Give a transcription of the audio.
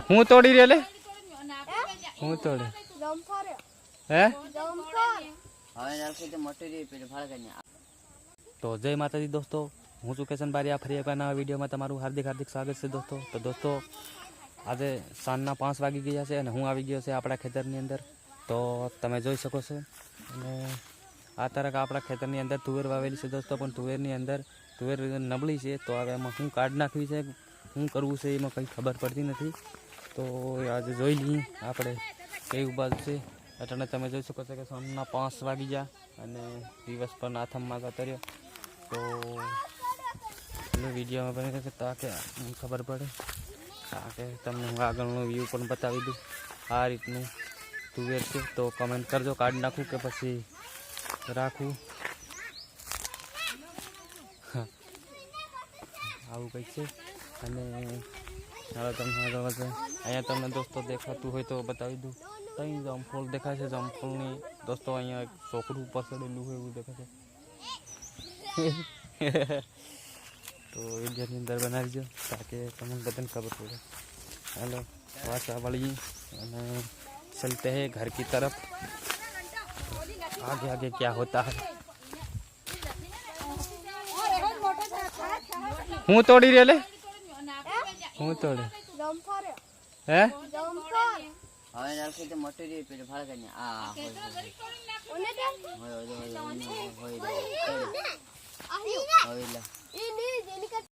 હું તોડી રે લે હું તોડે હે તો જય માતાજી દોસ્તો, હું છું કેશન બારિયા. ફરી એકવાર નવા વિડીયોમાં તમારું હાર્દિક સ્વાગત છે દોસ્તો. તો દોસ્તો આજે સાંજના 5 વાગી ગયા છે અને હું આવી ગયો છે આપણા ખેતરની અંદર. તો તમે જોઈ શકો છો અને આ તરક આપણા ખેતરની અંદર તુવેર વાવેલી છે દોસ્તો. પણ તુવેરની અંદર તુવેર નબળી છે, તો હવે એમાં શું કાઢ નાખવી છે, શું કરવું છે એમાં કંઈ ખબર પડતી નથી. તો આજે જોઈ લઈએ આપણે કેવું બાજુ છે. અટાણે તમે જોઈ શકો છો કે સાંજના 5 વાગી ગયા અને દિવસ પર આથમમાં જતો રહ્યો. તો વિડીયોમાં બને તાકે ખબર પડે, કારણ કે તમને હું આગળનો વ્યૂ પણ બતાવી દઉં. આ રીતનું તુવેર છે, તો કમેન્ટ કરજો કાઢી નાખું કે પછી રાખવું. આવું કંઈક છે. અને હવે તમને આગળ વધે અહીંયા તમને દોસ્તો દેખાતું હોય તો બતાવી દઉં. અહીં જામફળ દેખાય છે. જામફળની દોસ્તો અહીંયા એક છોકરું ઉપર ચડેલું હોય એવું દેખાય છે. તો વિડીયોની અંદર બનાવીજો તાકે તમને બધાને ખબર પડે. हेलो वाचा वाली અને चलते हैं घर की तरफ. आगे आगे क्या होता है. હું તોડી રે લે હું તોડે હે હવે નાખી તો મોટી રે પેલે ફાળ કરીને આ હોય